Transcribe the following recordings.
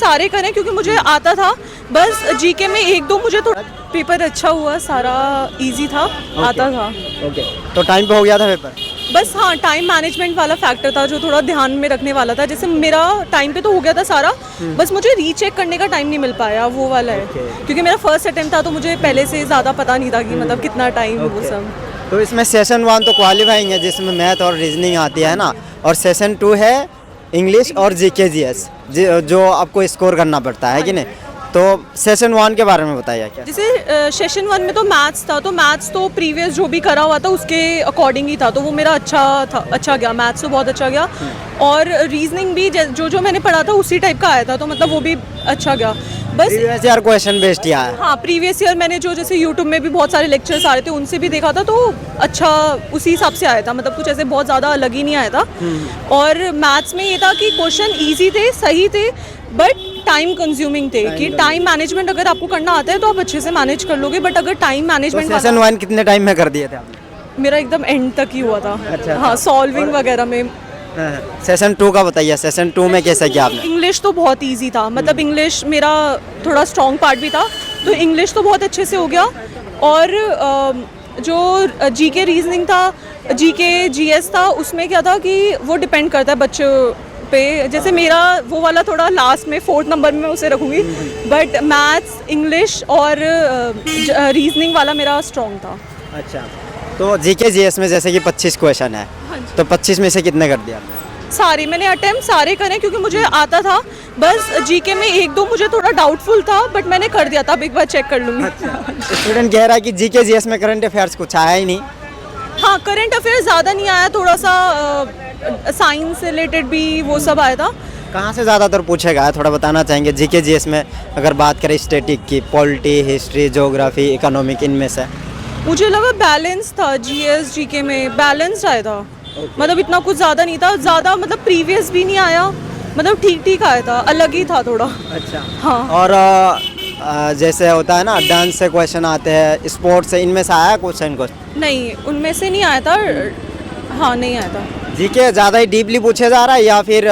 सारे करें क्योंकि मुझे आता था, बस जीके में एक दो मुझे थोड़ा पेपर अच्छा हुआ, सारा इजी था, आता था। ओके, तो टाइम पे हो गया था पेपर? बस हाँ, टाइम मैनेजमेंट वाला फैक्टर था जो थोड़ा ध्यान में रखने वाला था। जैसे मेरा टाइम पे तो हो गया था सारा, बस मुझे रीचेक करने का टाइम नहीं मिल पाया, वो वाला है। क्योंकि मेरा फर्स्ट अटेम्प्ट था तो मुझे पहले से ज़्यादा पता नहीं था कि मतलब कितना टाइम वो सब। तो इसमें सेशन 1 तो क्वालिफाइंग है जिसमें मैथ और रीजनिंग आती है ना, और सेशन 2 है इंग्लिश और जीके जीएस जो आपको स्कोर करना पड़ता है कि नहीं। तो सेशन 1 के बारे में बताइए क्या। जैसे सेशन 1 में तो मैथ्स था, तो मैथ्स तो प्रीवियस जो भी करा हुआ था उसके अकॉर्डिंग ही था, तो वो मेरा अच्छा गया, मैथ्स तो बहुत अच्छा गया। और रीजनिंग भी जो मैंने पढ़ा था उसी टाइप का आया था, तो मतलब वो भी अच्छा गया। बस प्रीवियस ईयर क्वेश्चन बेस्ड किया है। हाँ, प्रीवियस ईयर मैंने जो जैसे यूट्यूब में भी बहुत सारे लेक्चर्स आ रहे थे उनसे भी देखा था, तो अच्छा उसी हिसाब से आया था, मतलब कुछ ऐसे बहुत ज़्यादा अलग ही नहीं आया था। और मैथ्स में ये था कि क्वेश्चन ईजी थे, सही थे, बट टाइम कंज्यूमिंग थे। कि टाइम मैनेजमेंट अगर आपको करना आता है तो आप अच्छे से मैनेज कर लोगे, बट अगर टाइम मैनेजमेंट सेशन 1 कितने टाइम में कर दिए थे आपने? मेरा एकदम एंड तक ही हुआ था। अच्छा। हाँ, सॉल्विंग वगैरह में। सेशन 2 का बताइए, सेशन 2 में कैसे किया आपने? इंग्लिश तो बहुत इजी था, मतलब इंग्लिश मेरा थोड़ा स्ट्रॉन्ग पार्ट भी था, तो इंग्लिश तो बहुत अच्छे से हो गया। और जो जीके रीजनिंग था, जीके जीएस था, उसमें क्या था कि वो डिपेंड करता है बच्चों पे। जैसे मेरा वो वाला थोड़ा लास्ट में 4th नंबर में उसे रखूँगी, बट मैथ्स, इंग्लिश और रीजनिंग वाला मेरा स्ट्रॉन्ग था। अच्छा, तो जीके जीएस में जैसे कि 25 क्वेश्चन है, तो 25 में से कितने कर दिया आपने? सारे मैंने अटेम्प्ट सारे करे क्योंकि मुझे आता था, बस जीके में एक दो मुझे थोड़ा डाउटफुल था, बट मैंने कर दिया था। अब एक बार चेक कर लूँगी। स्टूडेंट कह रहा है कि जीके जीएस में करंट अफेयर्स कुछ आया ही नहीं। हाँ, करंट अफेयर ज़्यादा नहीं आया, थोड़ा सा साइंस से रिलेटेड भी वो सब आया था। कहाँ से ज़्यादातर पूछेगा, थोड़ा बताना चाहेंगे? जीके जीएस में अगर बात करें स्टैटिक की, पॉलिटी, हिस्ट्री, ज्योग्राफी, इकोनॉमिक, इनमें से मुझे लगा बैलेंस था, जीएस जीके में बैलेंस आया था। मतलब इतना कुछ ज़्यादा नहीं था, ज़्यादा मतलब प्रीवियस भी नहीं आया, मतलब ठीक ठीक आया था, अलग ही था थोड़ा। अच्छा। हाँ। और जैसे होता है ना डांस से क्वेश्चन आते हैं, स्पोर्ट्स से, इनमें से आया क्वेश्चन? नहीं, उनमें से नहीं आया था। हाँ, नहीं आया था। जीके ज़्यादा ही डीपली पूछे जा रहा है या फिर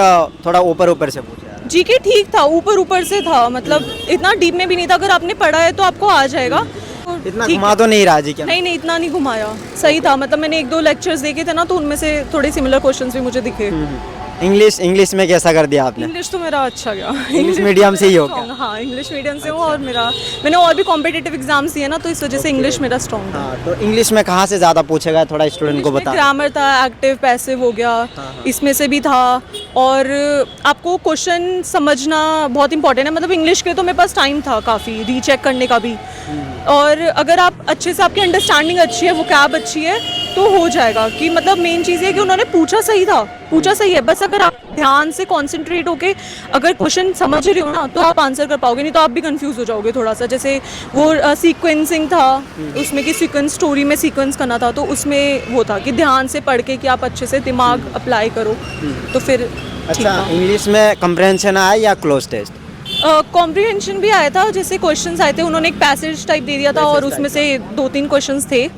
थोड़ा ऊपर ऊपर से पूछा जा रहा है? जीके ठीक था, ऊपर ऊपर से था, मतलब इतना डीप में भी नहीं था। अगर आपने पढ़ा है तो आपको आ जाएगा। इतना घुमा तो नहीं रहा जीके? नहीं, इतना नहीं घुमाया, सही था। मतलब मैंने एक दो लेक्चर्स देखे थे ना, तो उनमें से थोड़े सिमिलर क्वेश्चंस भी मुझे दिखे। इंग्लिश में कैसा कर दिया आपने? इंग्लिश तो मेरा अच्छा गया। इंग्लिश मीडियम से ही हो गया? हाँ, इंग्लिश मीडियम से हूँ, और मैंने और भी कॉम्पिटिटिव एग्जाम्स दिए ना, तो इस वजह से इंग्लिश मेरा स्ट्रॉन्ग था। हाँ, तो इंग्लिश में कहाँ से ज़्यादा पूछेगा, थोड़ा स्टूडेंट को बता। ग्रामर था, एक्टिव पैसिव हो गया, इसमें से भी था। और आपको क्वेश्चन समझना बहुत इंपॉर्टेंट है, मतलब इंग्लिश के तो मेरे पास टाइम था काफ़ी रीचेक करने का भी। और अगर आप अच्छे से, आपकी अंडरस्टैंडिंग अच्छी है, वोकैब अच्छी है, तो हो जाएगा। कि मतलब मेन चीज़ है कि उन्होंने पूछा सही था, पूछा सही है, बस अगर आप ध्यान से कॉन्सेंट्रेट होके अगर क्वेश्चन समझ रहे हो ना, तो आप आंसर कर पाओगे, नहीं तो आप भी कंफ्यूज हो जाओगे थोड़ा सा। जैसे वो सीक्वेंसिंग था, उसमें कि सीक्वेंस, स्टोरी में सीक्वेंस करना था, तो उसमें वो था कि ध्यान से पढ़ के कि आप अच्छे से दिमाग अप्लाई करो, तो फिर ठीक अच्छा, था। इंग्लिश में कंप्रहेंशन आया या क्लोज टेस्ट? कॉम्प्रिहेंशन भी आया था, जैसे क्वेश्चंस आए थे, उन्होंने एक पैसेज टाइप दे दिया था, और उसमें से 2-3 क्वेश्चंस थे।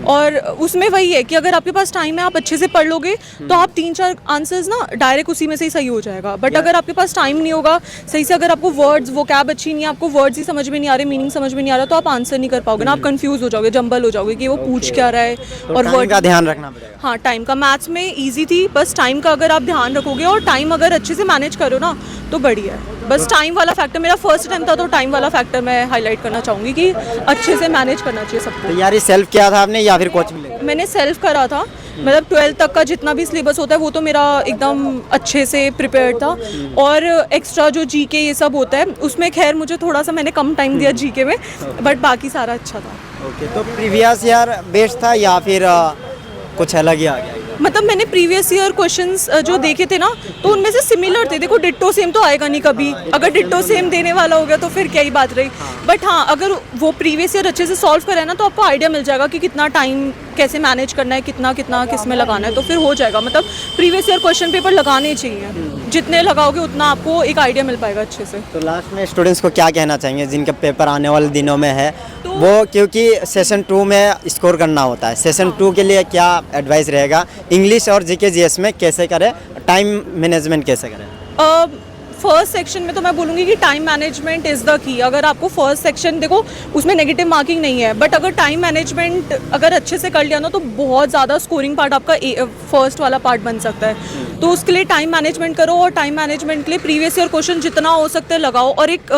और उसमें वही है कि अगर आपके पास टाइम है, आप अच्छे से पढ़ लोगे, तो आप 3-4 आंसर्स ना डायरेक्ट उसी में से ही सही हो जाएगा। बट अगर आपके पास टाइम नहीं होगा सही से, अगर आपको वर्ड्स, वोकैब अच्छी नहीं है, आपको वर्ड्स ही समझ में नहीं आ रहे, मीनिंग समझ में नहीं आ रहा, तो आप आंसर नहीं कर पाओगे ना, आप कंफ्यूज हो जाओगे, जंबल हो जाओगे कि वो पूछ क्या रहा है। और वर्ड का ध्यान रखना पड़ेगा। हाँ, टाइम का। मैथ्स में इजी थी, बस टाइम का अगर आप ध्यान रखोगे और टाइम अगर अच्छे से मैनेज करो ना, तो बढ़िया है। बस टाइम वाला फैक्टर, मेरा फर्स्ट टाइम था, तो टाइम वाला फैक्टर मैं हाईलाइट करना चाहूँगी कि अच्छे से मैनेज करना चाहिए सबको। तैयारी सेल्फ किया था आपने या फिर कोच मिले? मैंने सेल्फ करा था, मतलब 12th तक का जितना भी सिलेबस होता है वो तो मेरा एकदम अच्छे से प्रिपेयर था। और एक्स्ट्रा जो जीके ये सब होता है, उसमें खैर मुझे थोड़ा सा मैंने कम टाइम दिया जीके में, बट बाकी सारा अच्छा था। ओके, तो प्रीवियस ईयर बेस्ट था या फिर कुछ अलग ही आ गया? मतलब मैंने प्रीवियस ईयर क्वेश्चंस जो देखे थे ना, तो उनमें से सिमिलर थे। देखो, डिट्टो सेम तो आएगा नहीं कभी, अगर डिट्टो सेम देने वाला हो गया तो फिर क्या ही बात रही। बट हाँ, अगर वो प्रीवियस ईयर अच्छे से सॉल्व करें ना, तो आपको आइडिया मिल जाएगा कि कितना टाइम कैसे मैनेज करना है, कितना कितना किस में लगाना है, तो फिर हो जाएगा। मतलब प्रीवियस ईयर क्वेश्चन पेपर लगाने चाहिए, जितने लगाओगे उतना आपको एक आइडिया मिल पाएगा अच्छे से। तो लास्ट में स्टूडेंट्स को क्या कहना चाहेंगे जिनका पेपर आने वाले दिनों में है, वो क्योंकि सेशन 2 में स्कोर करना होता है, सेशन 2 के लिए क्या एडवाइस रहेगा? इंग्लिश और जीके जीएस में कैसे करें, टाइम मैनेजमेंट कैसे करें? फर्स्ट सेक्शन में तो मैं बोलूँगी कि time management is the key. अगर आपको फर्स्ट सेक्शन देखो उसमें नेगेटिव मार्किंग नहीं है, बट अगर टाइम मैनेजमेंट अगर अच्छे से कर लिया ना तो बहुत ज़्यादा स्कोरिंग पार्ट आपका फर्स्ट वाला पार्ट बन सकता है। तो उसके लिए टाइम मैनेजमेंट करो, और टाइम मैनेजमेंट के लिए प्रीवियस ईयर क्वेश्चन जितना हो सकता है लगाओ, और एक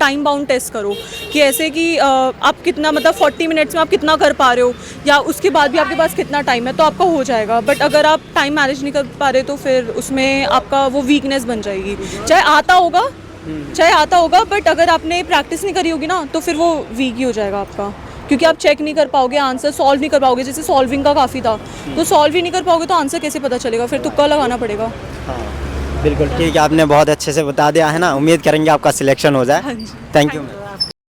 टाइम बाउंड टेस्ट करो कि ऐसे कि आप कितना मतलब 40 मिनट्स में आप कितना कर पा रहे हो, या उसके बाद भी आपके पास कितना टाइम है, तो आपका हो जाएगा। बट अगर आप टाइम मैनेज नहीं कर पा रहे तो फिर उसमें आपका वो वीकनेस बन जाएगी। चाहे आता होगा बट अगर आपने प्रैक्टिस नहीं करी होगी ना तो फिर वो वीक ही हो जाएगा आपका, क्योंकि आप चेक नहीं कर पाओगे, आंसर सॉल्व नहीं कर पाओगे। जैसे सॉल्विंग का काफ़ी था, तो सॉल्व ही नहीं कर पाओगे तो आंसर कैसे पता चलेगा, फिर तुक्का लगाना पड़ेगा। बिल्कुल ठीक है, आपने बहुत अच्छे से बता दिया है ना। उम्मीद करेंगे आपका सिलेक्शन हो जाए। हाँ जी। Thank you.